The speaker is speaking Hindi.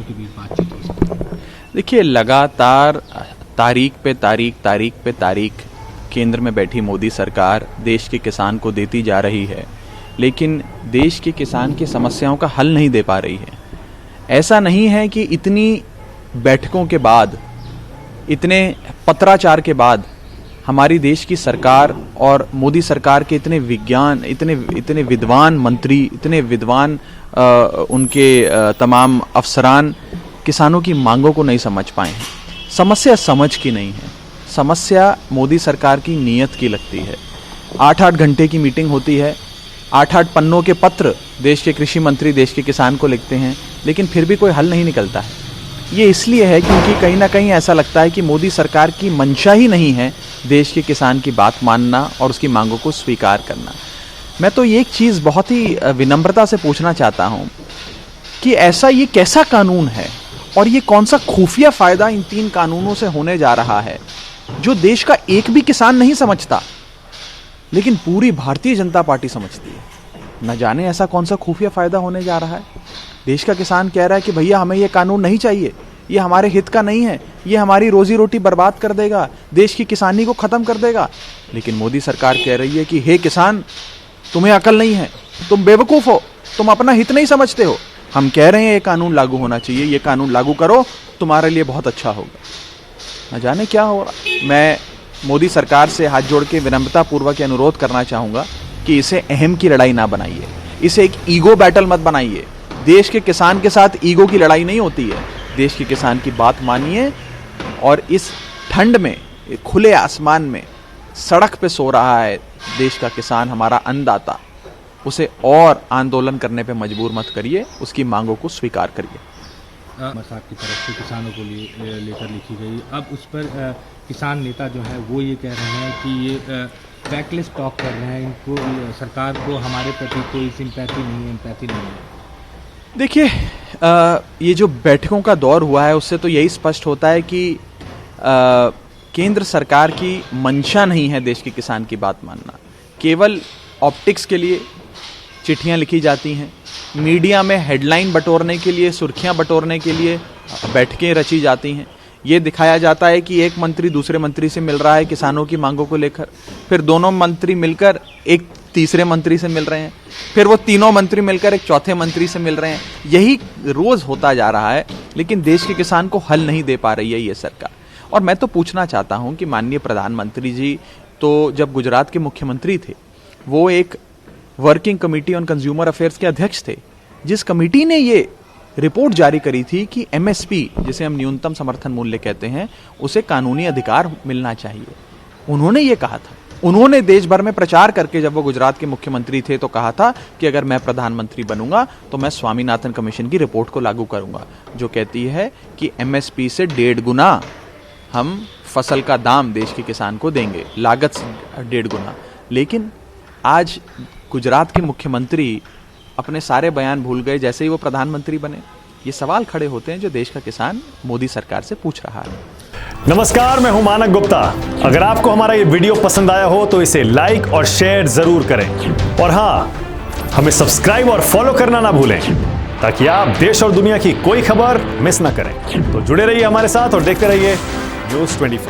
के बीच बातचीत हो सकती है? देखिए, लगातार तारीख पे तारीख केंद्र में बैठी मोदी सरकार देश के किसान को देती जा रही है, लेकिन देश के किसान की समस्याओं का हल नहीं दे पा रही है। ऐसा नहीं है कि इतनी बैठकों के बाद, इतने पत्राचार के बाद हमारी देश की सरकार और मोदी सरकार के इतने विद्वान मंत्री, इतने विद्वान उनके तमाम अफसरान किसानों की मांगों को नहीं समझ पाए हैं। समस्या समझ की नहीं है, समस्या मोदी सरकार की नीयत की लगती है। 8-8 घंटे की मीटिंग होती है, 8-8 पन्नों के पत्र देश के कृषि मंत्री देश के किसान को लिखते हैं, लेकिन फिर भी कोई हल नहीं निकलता है। ये इसलिए है क्योंकि कहीं ना कहीं ऐसा लगता है कि मोदी सरकार की मंशा ही नहीं है देश के किसान की बात मानना और उसकी मांगों को स्वीकार करना। मैं तो ये एक चीज़ बहुत ही विनम्रता से पूछना चाहता हूँ कि ऐसा ये कैसा कानून है और ये कौन सा खुफिया फ़ायदा इन 3 कानूनों से होने जा रहा है जो देश का एक भी किसान नहीं समझता, लेकिन पूरी भारतीय जनता पार्टी समझती है। न जाने ऐसा कौन सा खुफिया फ़ायदा होने जा रहा है। देश का किसान कह रहा है कि भैया हमें ये कानून नहीं चाहिए, ये हमारे हित का नहीं है, ये हमारी रोजी रोटी बर्बाद कर देगा, देश की किसानी को ख़त्म कर देगा। लेकिन मोदी सरकार कह रही है कि हे किसान, तुम्हें अकल नहीं है, तुम बेवकूफ़ हो, तुम अपना हित नहीं समझते हो। हम कह रहे हैं ये कानून लागू होना चाहिए, ये कानून लागू करो, तुम्हारे लिए बहुत अच्छा होगा। न जाने क्या हो रहा। मैं मोदी सरकार से हाथ जोड़ के विनम्रतापूर्वक अनुरोध करना चाहूँगा कि इसे अहम की लड़ाई ना बनाइए, इसे एक ईगो बैटल मत बनाइए। देश के किसान के साथ ईगो की लड़ाई नहीं होती है। देश के किसान की बात मानिए और इस ठंड में, खुले आसमान में, सड़क पे सो रहा है देश का किसान, हमारा अन्नदाता, उसे और आंदोलन करने पे मजबूर मत करिए, उसकी मांगों को स्वीकार करिए। साहब की तरफ से किसानों को लेकर लिखी गई, अब उस पर किसान नेता जो है वो ये कह रहे हैं कि ये बैकलेस टॉक कर रहे हैं, इनको सरकार को हमारे प्रति कोई सिंपैथी नहीं है। देखिए, ये जो बैठकों का दौर हुआ है उससे तो यही स्पष्ट होता है कि केंद्र सरकार की मंशा नहीं है देश के किसान की बात मानना। केवल ऑप्टिक्स के लिए चिट्ठियां लिखी जाती हैं, मीडिया में हेडलाइन बटोरने के लिए, सुर्खियां बटोरने के लिए बैठकें रची जाती हैं। ये दिखाया जाता है कि एक मंत्री दूसरे मंत्री से मिल रहा है किसानों की मांगों को लेकर, फिर दोनों मंत्री मिलकर एक तीसरे मंत्री से मिल रहे हैं, फिर वो तीनों मंत्री मिलकर एक चौथे मंत्री से मिल रहे हैं। यही रोज होता जा रहा है, लेकिन देश के किसान को हल नहीं दे पा रही है ये सरकार। और मैं तो पूछना चाहता हूं कि माननीय प्रधानमंत्री जी तो जब गुजरात के मुख्यमंत्री थे, वो एक working committee on consumer affairs के अध्यक्ष थे, जिस कमेटी ने ये रिपोर्ट जारी करी थी कि एमएसपी, जिसे हम न्यूनतम समर्थन मूल्य कहते हैं, उसे कानूनी अधिकार मिलना चाहिए। उन्होंने ये कहा था, उन्होंने देश भर में प्रचार करके, जब वो गुजरात के मुख्यमंत्री थे, तो कहा था कि अगर मैं प्रधानमंत्री बनूंगा तो मैं स्वामीनाथन कमीशन की रिपोर्ट को लागू करूंगा, जो कहती है कि एमएसपी से 1.5 गुना हम फसल का दाम देश के किसान को देंगे, लागत से 1.5 गुना। लेकिन आज गुजरात के मुख्यमंत्री अपने सारे बयान भूल गए जैसे ही वो प्रधानमंत्री बने। ये सवाल खड़े होते हैं जो देश का किसान मोदी सरकार से पूछ रहा है। नमस्कार, मैं हूं मानक गुप्ता। अगर आपको हमारा ये वीडियो पसंद आया हो तो इसे लाइक और शेयर जरूर करें, और हाँ, हमें सब्सक्राइब और फॉलो करना ना भूलें ताकि आप देश और दुनिया की कोई खबर मिस ना करें। तो जुड़े रहिए हमारे साथ और देखते रहिए न्यूज़ 24।